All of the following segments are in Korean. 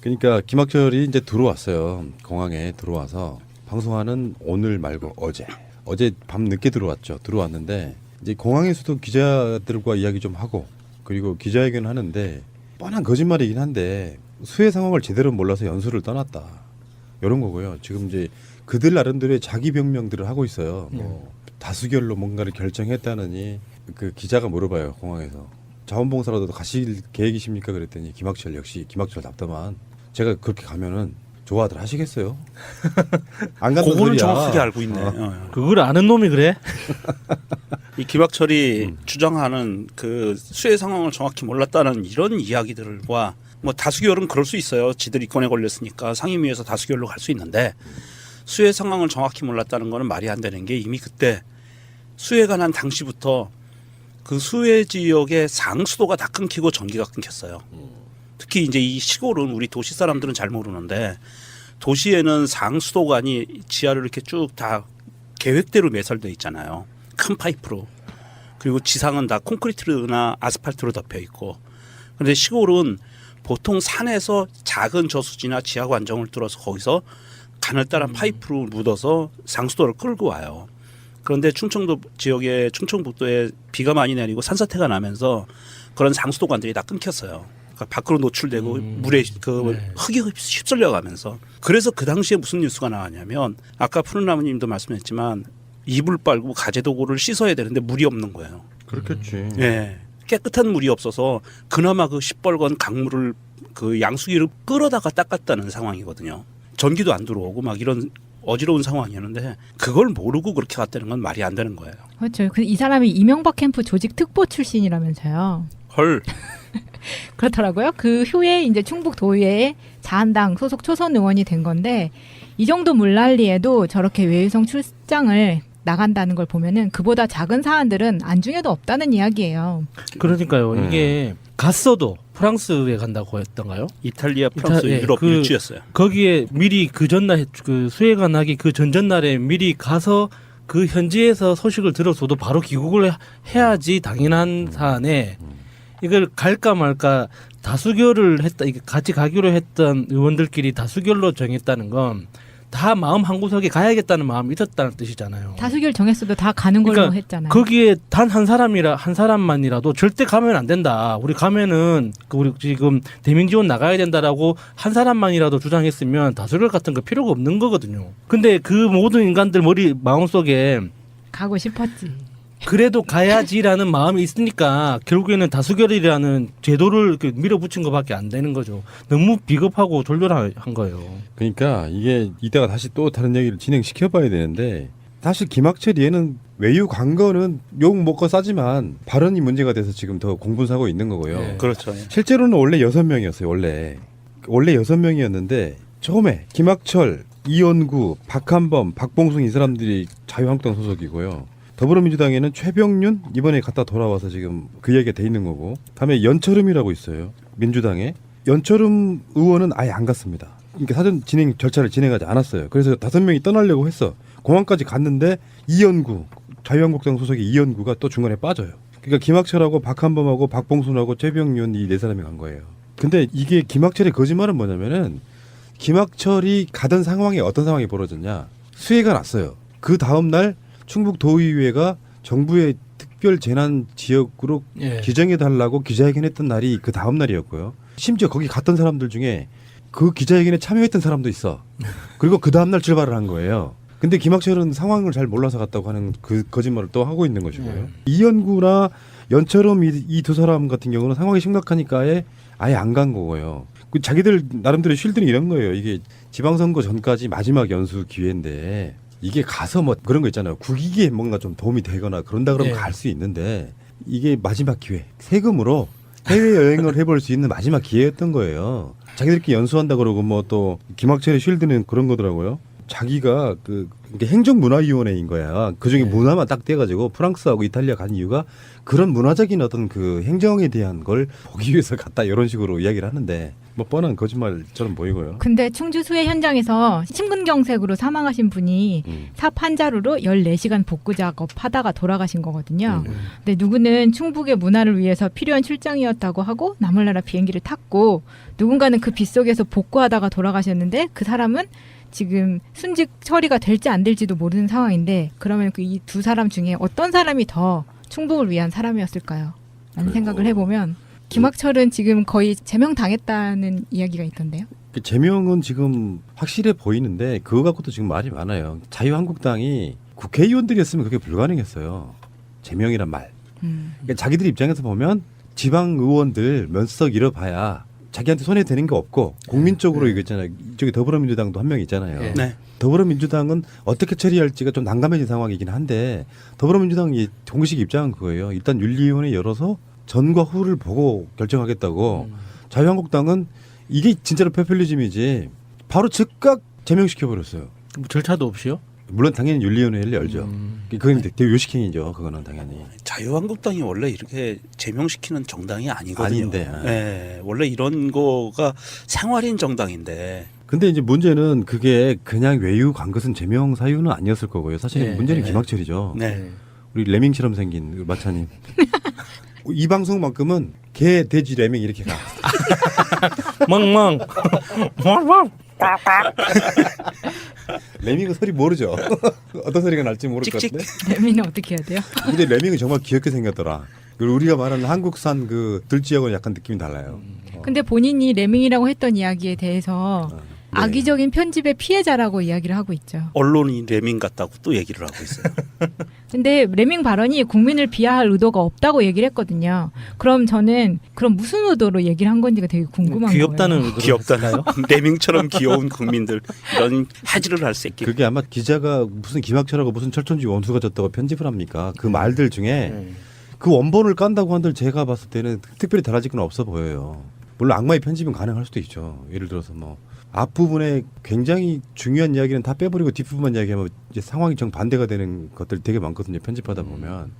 그러니까 김학철이 이제 들어왔어요. 공항에 들어와서 방송하는 오늘 말고 어제 밤 늦게 들어왔죠. 들어왔는데 이제 공항에서도 기자들과 이야기 좀 하고 그리고 기자회견 하는데 뻔한 거짓말이긴 한데 수해 상황을 제대로 몰라서 연수를 떠났다. 이런 거고요. 지금 이제 그들 나름대로의 자기 변명들을 하고 있어요. 뭐 다수결로 뭔가를 결정했다느니 그 기자가 물어봐요. 공항에서. 자원봉사라도 가실 계획이십니까? 그랬더니 김학철 역시 김학철 답답한 제가 그렇게 가면은 좋아들 하시겠어요? 안 간다는 그거는 소리야. 정확하게 알고 있네. 그걸 아는 놈이 그래? 이 김학철이 주장하는 그 수해 상황을 정확히 몰랐다는 이런 이야기들과 뭐 다수결은 그럴 수 있어요. 지들 이권에 걸렸으니까 상임위에서 다수결로 갈 수 있는데 수해 상황을 정확히 몰랐다는 거는 말이 안 되는 게 이미 그때 수해가 난 당시부터 그 수해 지역의 상수도가 다 끊기고 전기가 끊겼어요. 특히 이제 이 시골은 우리 도시 사람들은 잘 모르는데 도시에는 상수도관이 지하를 이렇게 쭉 다 계획대로 매설돼 있잖아요. 큰 파이프로. 그리고 지상은 다 콘크리트나 아스팔트로 덮여 있고. 그런데 시골은 보통 산에서 작은 저수지나 지하 관정을 뚫어서 거기서 가늘다란 파이프로 묻어서 상수도를 끌고 와요. 그런데 충청도 지역에 충청북도에 비가 많이 내리고 산사태가 나면서 그런 상수도관들이 다 끊겼어요. 그러니까 밖으로 노출되고 물에 그 흙이 휩쓸려가면서 그래서 그 당시에 무슨 뉴스가 나왔냐면 아까 푸른나무님도 말씀했지만 이불 빨고 가재도구를 씻어야 되는데 물이 없는 거예요. 그렇겠지. 예. 깨끗한 물이 없어서 그나마 그 시뻘건 강물을 그 양수기를 끌어다가 닦았다는 상황이거든요. 전기도 안 들어오고 막 이런 어지러운 상황이었는데 그걸 모르고 그렇게 갔다는 건 말이 안 되는 거예요. 그렇죠. 이 사람이 이명박 캠프 조직 특보 출신이라면서요. 헐. 그렇더라고요. 그 후에 이제 충북도의회 자한당 소속 초선 의원이 된 건데 이 정도 물난리에도 저렇게 외유성 출장을 나간다는 걸 보면은 그보다 작은 사안들은 안중에도 없다는 이야기예요. 그러니까요. 이게 갔어도 프랑스에 간다고 했던가요? 이탈리아, 프랑스, 예, 유럽 일주였어요. 거기에 미리 그 전날 그 수해가 나기 그 전전날에 미리 가서 그 현지에서 소식을 들었어도 바로 귀국을 해야지 당연한 사안에 이걸 갈까 말까 다수결을 했다. 이게 같이 가기로 했던 의원들끼리 다수결로 정했다는 건 다 마음 한구석에 가야겠다는 마음이 있었다는 뜻이잖아요. 다수결 정했어도 다 가는 걸로 그러니까 했잖아요. 거기에 단 한 사람만이라도 절대 가면 안 된다. 우리 가면은 우리 지금 대민 지원 나가야 된다라고 한 사람만이라도 주장했으면 다수결 같은 거 필요가 없는 거거든요. 근데 그 모든 인간들 마음속에 가고 싶었지. 그래도 가야지라는 마음이 있으니까 결국에는 다수결이라는 제도를 밀어붙인 것밖에 안 되는 거죠. 너무 비겁하고 졸졸한 거예요. 그러니까 이게 이따가 다시 또 다른 얘기를 진행시켜봐야 되는데 사실 김학철 얘는 외유 관거는 욕 먹고 싸지만 발언이 문제가 돼서 지금 더 공분사고 있는 거고요. 네. 그렇죠. 실제로는 원래 6명이었어요. 원래 6명이었는데 처음에 김학철, 이원구, 박한범, 박봉순 이 사람들이 자유한국당 소속이고요. 더불어민주당에는 최병윤 이번에 갔다 돌아와서 지금 그 얘기가 돼 있는 거고 다음에 연철음이라고 있어요. 민주당에 연철음 의원은 아예 안 갔습니다. 그러니까 사전 진행 절차를 진행하지 않았어요. 그래서 5명이 떠나려고 했어. 공항까지 갔는데 이연구 자유한국당 소속의 이연구가 또 중간에 빠져요. 그러니까 김학철하고 박한범하고 박봉순하고 최병윤 이 네 사람이 간 거예요. 근데 이게 김학철의 거짓말은 뭐냐면은 김학철이 가던 상황에 어떤 상황이 벌어졌냐. 수해가 났어요. 그 다음 날 충북도의회가 정부의 특별 재난 지역으로 지정해달라고 기자회견했던 날이 그 다음 날이었고요. 심지어 거기 갔던 사람들 중에 그 기자회견에 참여했던 사람도 있어. 그리고 그 다음 날 출발을 한 거예요. 근데 김학철은 상황을 잘 몰라서 갔다고 하는 그 거짓말을 또 하고 있는 것이고요. 이연구나 연철음 이 두 사람 같은 경우는 상황이 심각하니까 아예 안 간 거고요. 그 자기들 나름대로 쉴드는 이런 거예요. 이게 지방선거 전까지 마지막 연수 기회인데 이게 가서 뭐 그런 거 있잖아요. 국익에 뭔가 좀 도움이 되거나 그런다 그러면 갈 수 있는데 이게 마지막 기회. 세금으로 해외여행을 해볼 수 있는 마지막 기회였던 거예요. 자기들끼리 연수한다 그러고 뭐 또 김학철의 쉴드는 그런 거더라고요. 자기가 이게 행정문화위원회인 거야. 그중에 문화만 딱 떼가지고 프랑스하고 이탈리아 간 이유가 그런 문화적인 어떤 그 행정에 대한 걸 보기 위해서 갔다 이런 식으로 이야기를 하는데 뭐 뻔한 거짓말처럼 보이고요. 근데 충주 수해 현장에서 심근경색으로 사망하신 분이 삽 한 자루로 14시간 복구 작업하다가 돌아가신 거거든요. 근데 누구는 충북의 문화를 위해서 필요한 출장이었다고 하고 나몰라라 비행기를 탔고 누군가는 그 빗속에서 복구하다가 돌아가셨는데 그 사람은 지금 순직 처리가 될지 안 될지도 모르는 상황인데 그러면 그 이 두 사람 중에 어떤 사람이 더 충북을 위한 사람이었을까요? 라는 생각을 해보면 김학철은 지금 거의 제명당했다는 이야기가 있던데요. 그 제명은 지금 확실해 보이는데 그거 갖고도 지금 말이 많아요. 자유한국당이 국회의원들이었으면 그게 불가능했어요. 제명이란 말. 그러니까 자기들 입장에서 보면 지방 의원들 면석 잃어봐야 자기한테 손에 대는 게 없고 국민적으로 이거 있잖아요. 이쪽에 더불어민주당도 한 명 있잖아요. 네. 더불어민주당은 어떻게 처리할지가 좀 난감해진 상황이긴 한데 더불어민주당이 공식 입장은 그거예요. 일단 윤리위원회 열어서 전과 후를 보고 결정하겠다고. 자유한국당은 이게 진짜로 페퓰리즘이지 바로 즉각 제명시켜버렸어요. 뭐 절차도 없이요? 물론 당연히 윤리위원회를 열죠. 그건 되게 요식행위죠. 그거는 당연히. 자유한국당이 원래 이렇게 제명시키는 정당이 아니거든요. 아닌데. 네, 원래 이런 거가 생활인 정당인데. 근데 이제 문제는 그게 그냥 외유 간 것은 제명 사유는 아니었을 거고요. 사실 네, 문제는 네. 김학철이죠. 네. 우리 레밍처럼 생긴 그 마차님. 이 방송만큼은 개, 돼지, 레밍 이렇게 가. 멍멍. 멍멍. 레밍은 소리 모르죠. 어떤 소리가 날지 모를 것 찍찍. 같은데. 레미는 어떻게 해야 돼요? 근데 레밍은 정말 귀엽게 생겼더라. 그리고 우리가 말하는 한국산 그 들쥐하고는 약간 느낌이 달라요. 근데 본인이 레밍이라고 했던 이야기에 대해서 네. 악의적인 편집의 피해자라고 이야기를 하고 있죠. 언론이 레밍 같다고 또 얘기를 하고 있어요. 근데 레밍 발언이 국민을 비하할 의도가 없다고 얘기를 했거든요. 그럼 저는 그럼 무슨 의도로 얘기를 한 건지가 되게 궁금한 귀엽다는 거예요. 의도로 귀엽다나요? 레밍처럼 귀여운 국민들 이런 해지를 할 새끼. 그게 아마 기자가 무슨 김학철하고 무슨 철천지 원수가 졌다고 편집을 합니까? 그 말들 중에 그 원본을 깐다고 한들 제가 봤을 때는 특별히 달라질 건 없어 보여요. 물론 악마의 편집은 가능할 수도 있죠. 예를 들어서 뭐 앞부분에 굉장히 중요한 이야기는 다 빼버리고 뒷부분만 이야기하면 이제 상황이 정반대가 되는 것들 되게 많거든요. 편집하다 보면.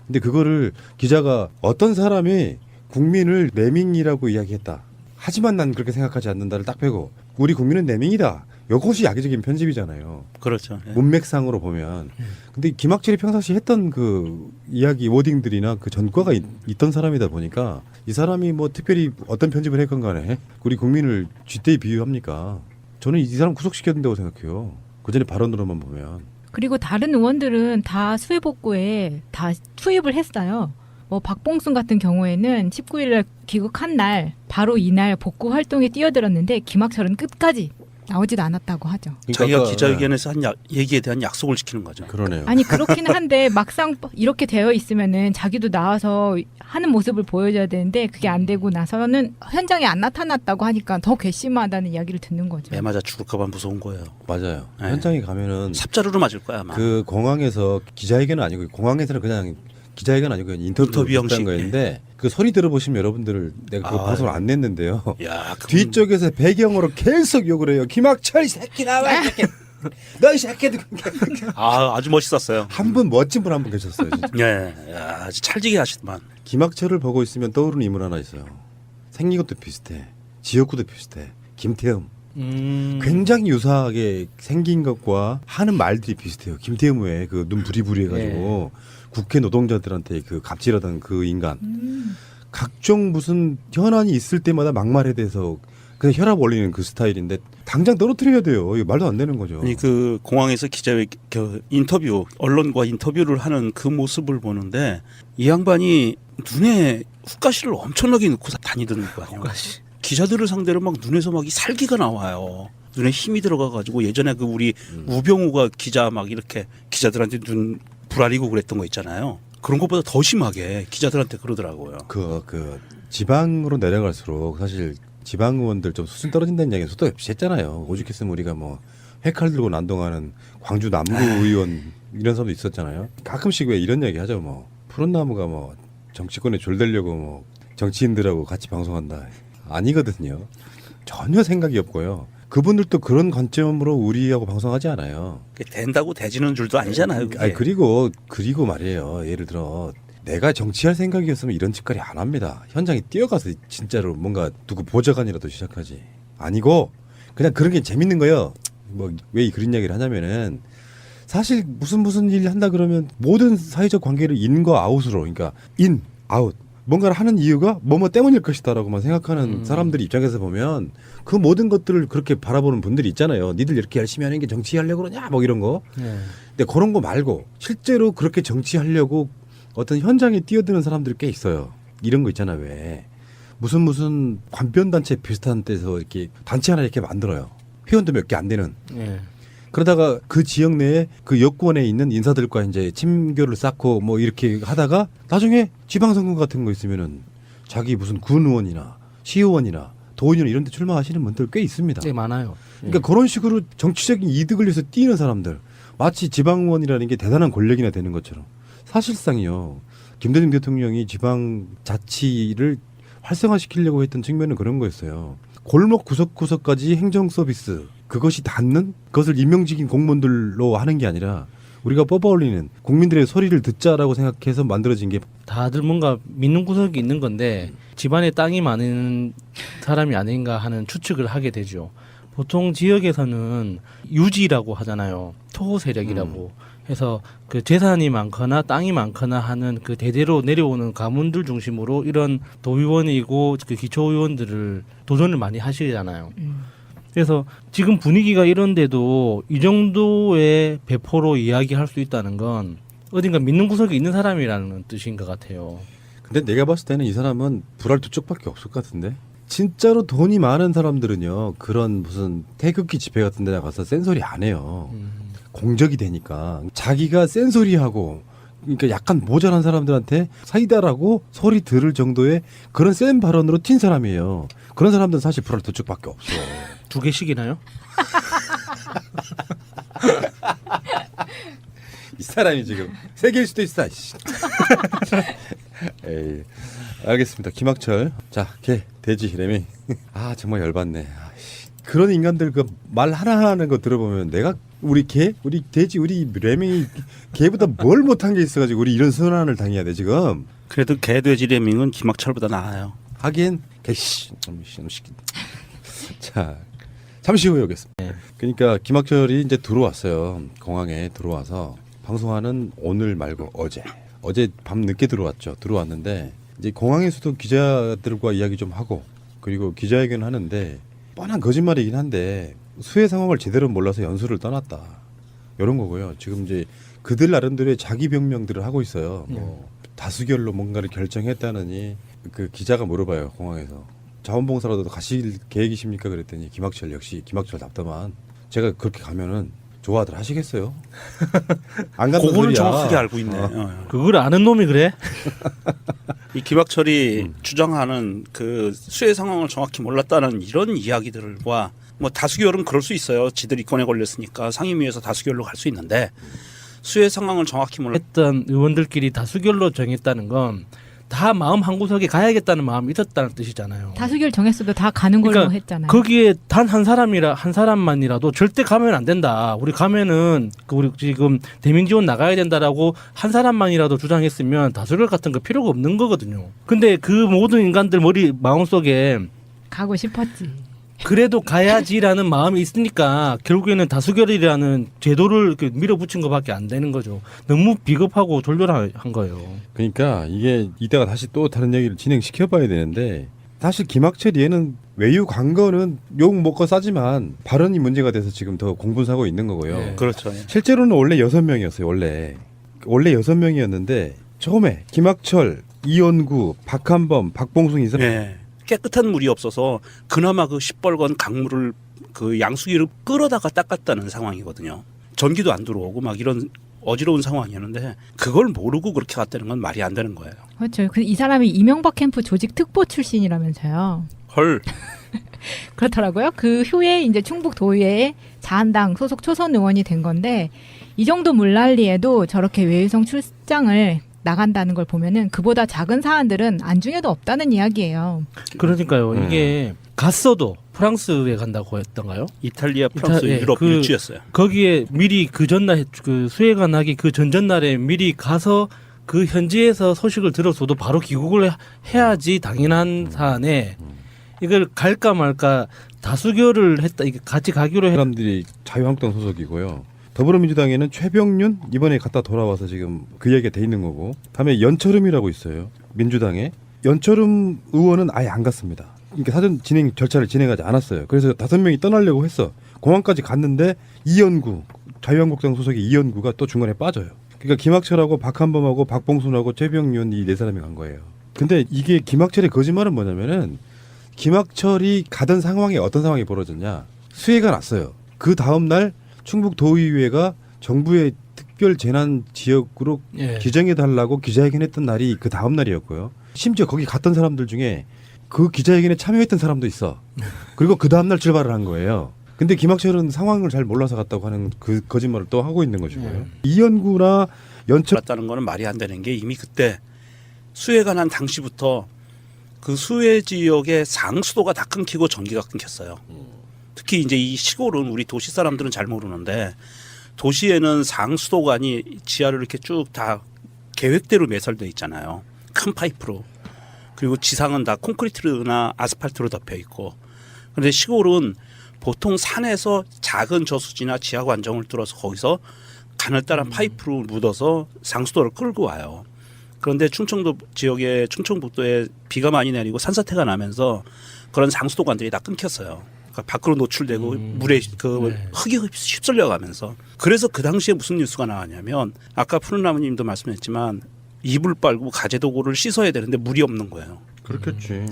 근데 그거를 기자가 어떤 사람이 국민을 레밍이라고 이야기했다. 하지만 난 그렇게 생각하지 않는다를 딱 빼고 우리 국민은 레밍이다. 이것이 악의적인 편집이잖아요. 그렇죠. 예. 문맥상으로 보면. 근데 김학철이 평상시 했던 그 이야기 워딩들이나 그 전과가 있던 사람이다 보니까 이 사람이 뭐 특별히 어떤 편집을 했건 간에 우리 국민을 쥐떼에 비유합니까? 저는 이 사람 구속시켜야 된다고 생각해요. 그 전에 발언으로만 보면. 그리고 다른 의원들은 다 수해 복구에 다 투입을 했어요. 뭐 박봉순 같은 경우에는 19일날 귀국한 날 바로 이날 복구 활동에 뛰어들었는데 김학철은 끝까지 나오지도 않았다고 하죠. 자기가 아까, 기자회견에서 한 얘기에 대한 약속을 지키는 거죠. 그러네요. 아니 그렇기는 한데 막상 이렇게 되어 있으면은 자기도 나와서 하는 모습을 보여줘야 되는데 그게 안 되고 나서는 현장에 안 나타났다고 하니까 더 괘씸하다는 이야기를 듣는 거죠. 매 맞아 죽을까봐 무서운 거예요. 맞아요. 네. 현장에 가면은 삽자루로 맞을 거야 아마. 그 공항에서 기자회견은 아니고 공항에서는 그냥 기자회견 아니고 그냥 인터뷰 형식. 비슷한 거였는데 그 소리 들어보시면 여러분들 내가 그 아, 방송을 안 냈는데요. 야, 그건- 뒤쪽에서 배경으로 계속 욕을 해요. 김학철 이 새끼 나와 이 새끼. 너 이 새끼들. 아주 멋있었어요. 한 분 멋진 분 한 분 계셨어요. 진짜. 예, 야, 아주 찰지게 하시더만. 김학철을 보고 있으면 떠오르는 인물 하나 있어요. 생긴 것도 비슷해. 지역구도 비슷해. 김태흠. 굉장히 유사하게 생긴 것과 하는 말들이 비슷해요. 김태흠 왜 그 눈 부리부리 해가지고 국회 노동자들한테 그 갑질하던 그 인간. 각종 무슨 현안이 있을 때마다 막말에 대해서 그냥 혈압 올리는 그 스타일인데 당장 떨어뜨려야 돼요. 이거 말도 안 되는 거죠. 아니 그 공항에서 인터뷰 언론과 인터뷰를 하는 그 모습을 보는데 이 양반이 눈에 훅가시를 엄청나게 넣고 다니던 거 아니에요. 기자들을 상대로 막 눈에서 막 이 살기가 나와요. 눈에 힘이 들어가가지고 예전에 그 우리 우병우가 기자 막 이렇게 기자들한테 눈 부라리고 그랬던 거 있잖아요. 그런 것보다 더 심하게 기자들한테 그러더라고요. 그 지방으로 내려갈수록 사실 지방 의원들 좀 수준 떨어진다는 이야기는 수도 없이 했잖아요. 오죽했으면 우리가 뭐 회칼 들고 난동하는 광주 남구 의원 이런 사람도 있었잖아요. 가끔씩 왜 이런 이야기 하죠. 뭐 푸른 나무가 뭐 정치권에 졸되려고 뭐 정치인들하고 같이 방송한다. 아니거든요. 전혀 생각이 없고요. 그분들도 그런 관점으로 우리하고 방송하지 않아요. 된다고 되지는 줄도 아니잖아요. 그게. 아니 그리고 말이에요. 예를 들어 내가 정치할 생각이었으면 이런 짓거리 안 합니다. 현장에 뛰어가서 진짜로 뭔가 누구 보좌관이라도 시작하지. 아니고 그냥 그런 게 재밌는 거예요. 뭐 왜 그런 이야기를 하냐면은 사실 무슨 일 한다 그러면 모든 사회적 관계를 인과 아웃으로, 그러니까 인, 아웃, 뭔가를 하는 이유가 뭐뭐 때문일 것이다라고만 생각하는 사람들 입장에서 보면 그 모든 것들을 그렇게 바라보는 분들이 있잖아요. 니들 이렇게 열심히 하는 게 정치하려고 그러냐 뭐 이런 거. 네. 근데 그런 거 말고 실제로 그렇게 정치하려고 어떤 현장에 뛰어드는 사람들이 꽤 있어요. 이런 거 있잖아. 왜 무슨 관변단체 비슷한 데서 이렇게 단체 하나 이렇게 만들어요. 회원도 몇 개 안 되는. 네. 그러다가 그 지역 내에 그 여권에 있는 인사들과 이제 친교를 쌓고 뭐 이렇게 하다가 나중에 지방선거 같은 거 있으면은 자기 무슨 군 의원이나 시의원이나 도의원 이런 데 출마하시는 분들 꽤 있습니다. 네, 많아요. 그러니까 그런 식으로 정치적인 이득을 위해서 뛰는 사람들, 마치 지방의원이라는 게 대단한 권력이나 되는 것처럼. 사실상이요, 김대중 대통령이 지방자치를 활성화시키려고 했던 측면은 그런 거였어요. 골목 구석구석까지 행정 서비스, 그것이 닿는 그것을 임명직인 공무원들로 하는 게 아니라 우리가 뽑아올리는 국민들의 소리를 듣자라고 생각해서 만들어진 게. 다들 뭔가 믿는 구석이 있는 건데 집안에 땅이 많은 사람이 아닌가 하는 추측을 하게 되죠. 보통 지역에서는 유지라고 하잖아요. 토호 세력이라고 해서 그 재산이 많거나 땅이 많거나 하는 그 대대로 내려오는 가문들 중심으로 이런 도의원이고 그 기초의원들을 도전을 많이 하시잖아요. 그래서 지금 분위기가 이런데도 이 정도의 배포로 이야기할 수 있다는 건 어딘가 믿는 구석이 있는 사람이라는 뜻인 것 같아요. 근데 내가 봤을 때는 이 사람은 불알 두 쪽밖에 없을 것 같은데. 진짜로 돈이 많은 사람들은요, 그런 무슨 태극기 집회 같은 데 나가서 센소리 안 해요. 공적이 되니까. 자기가 센소리하고, 그러니까 약간 모자란 사람들한테 사이다라고 소리 들을 정도의 그런 센 발언으로 튄 사람이에요. 그런 사람들은 사실 불알 두 쪽밖에 없어. 2개씩이나요? 이 사람이 지금 3개일 수도 있어. 에이, 알겠습니다. 김학철. 자, 개, 돼지, 레밍. 아, 정말 열받네. 아이씨. 그런 인간들 그 말 하나 하는 거 들어보면 내가 우리 개, 우리 돼지, 우리 레밍이 개보다 뭘 못한 게 있어가지고 우리 이런 순환을 당해야 돼 지금. 그래도 개돼지 레밍은 김학철보다 나아요. 하긴 개씨. 자, 잠시 후에 오겠습니다. 그러니까 김학철이 이제 들어왔어요. 공항에 들어와서 방송하는 오늘 말고 어제 밤 늦게 들어왔죠. 들어왔는데 이제 공항에서도 기자들과 이야기 좀 하고 그리고 기자회견 하는데 뻔한 거짓말이긴 한데 수해 상황을 제대로 몰라서 연수를 떠났다. 이런 거고요. 지금 이제 그들 나름대로의 자기 변명들을 하고 있어요. 뭐 다수결로 뭔가를 결정했다느니 그 기자가 물어봐요. 공항에서. 자원봉사라도 가실 계획이십니까? 그랬더니 김학철 역시 김학철 답답한. 제가 그렇게 가면은 좋아들 하시겠어요? 안 간다는 그거는 소리야. 정확하게 알고 있네. 그걸 아는 놈이 그래? 이 김학철이 주장하는 그 수해 상황을 정확히 몰랐다는 이런 이야기들과 뭐 다수결은 그럴 수 있어요. 지들 이권에 걸렸으니까 상임위에서 다수결로 갈 수 있는데 수해 상황을 정확히 했던 의원들끼리 다수결로 정했다는 건 다 마음 한구석에 가야겠다는 마음이 있었다는 뜻이잖아요. 다수결 정했어도 다 가는 걸로 그러니까 했잖아요. 거기에 단 한 사람만이라도 절대 가면 안 된다. 우리 가면은 우리 지금 대민 지원 나가야 된다라고 한 사람만이라도 주장했으면 다수결 같은 거 필요가 없는 거거든요. 근데 그 모든 인간들 마음속에 가고 싶었지. 그래도 가야지라는 마음이 있으니까 결국에는 다수결이라는 제도를 이렇게 밀어붙인 것밖에 안 되는 거죠. 너무 비겁하고 돌돌한 거예요. 그러니까 이게 이따가 다시 또 다른 얘기를 진행시켜봐야 되는데 사실 김학철 얘는 외유 관거는 욕 먹고 싸지만 발언이 문제가 돼서 지금 더 공분사고 있는 거고요. 네. 그렇죠. 실제로는 원래 6명이었어요. 원래 6명이었는데 처음에 김학철, 이원구, 박한범, 박봉순 이 사람 네. 깨끗한 물이 없어서 그나마 그 시뻘건 강물을 그 양수기를 끌어다가 닦았다는 상황이거든요. 전기도 안 들어오고 막 이런 어지러운 상황이었는데 그걸 모르고 그렇게 갔다는 건 말이 안 되는 거예요. 그렇죠. 이 사람이 이명박 캠프 조직 특보 출신이라면서요. 헐. 그렇더라고요. 그 후에 이제 충북 도의회 자한당 소속 초선 의원이 된 건데 이 정도 물난리에도 저렇게 외유성 출장을 나간다는 걸 보면은 그보다 작은 사안들은 안중에도 없다는 이야기예요. 그러니까요. 이게 갔어도 프랑스에 간다고 했던가요? 이탈리아, 프랑스, 예, 유럽 일주였어요. 거기에 미리 그 전날 그 수해가 나기 그 전전날에 미리 가서 그 현지에서 소식을 들었어도 바로 귀국을 해야지 당연한 사안에 이걸 갈까 말까 다수결을 했다. 이게 같이 가기로 해. 사람들이 자유한국당 소속이고요. 더불어민주당에는 최병윤 이번에 갔다 돌아와서 지금 그 얘기가 돼 있는 거고, 다음에 연철음이라고 있어요. 민주당에 연철음 의원은 아예 안 갔습니다. 그러니까 사전 진행 절차를 진행하지 않았어요. 그래서 5명이 떠나려고 했어. 공항까지 갔는데 이연구 자유한국당 소속의 이연구가 또 중간에 빠져요. 그러니까 김학철하고 박한범하고 박봉순하고 최병윤 이 네 사람이 간 거예요. 근데 이게 김학철의 거짓말은 뭐냐면은 김학철이 가던 상황에 어떤 상황이 벌어졌냐. 수해가 났어요. 그 다음 날 충북도의회가 정부의 특별 재난 지역으로 예. 지정해달라고 기자회견했던 날이 그 다음 날이었고요. 심지어 거기 갔던 사람들 중에 그 기자회견에 참여했던 사람도 있어. 그리고 그 다음 날 출발을 한 거예요. 근데 김학철은 상황을 잘 몰라서 갔다고 하는 그 거짓말을 또 하고 있는 것이고요. 이연구나 연철 갔다는 거는 말이 안 되는 게 이미 그때 수해가 난 당시부터 그 수해 지역의 상수도가 다 끊기고 전기가 끊겼어요. 특히 이제 이 시골은 우리 도시 사람들은 잘 모르는데 도시에는 상수도관이 지하를 이렇게 쭉 다 계획대로 매설돼 있잖아요. 큰 파이프로. 그리고 지상은 다 콘크리트나 아스팔트로 덮여 있고. 그런데 시골은 보통 산에서 작은 저수지나 지하 관정을 뚫어서 거기서 가늘다란 파이프로 묻어서 상수도를 끌고 와요. 그런데 충청도 지역에 충청북도에 비가 많이 내리고 산사태가 나면서 그런 상수도관들이 다 끊겼어요. 그러니까 밖으로 노출되고 물에 그 흙이 휩쓸려가면서. 그래서 그 당시에 무슨 뉴스가 나왔냐면 아까 푸른나무님도 말씀했지만 이불 빨고 가재도구를 씻어야 되는데 물이 없는 거예요. 그렇겠지.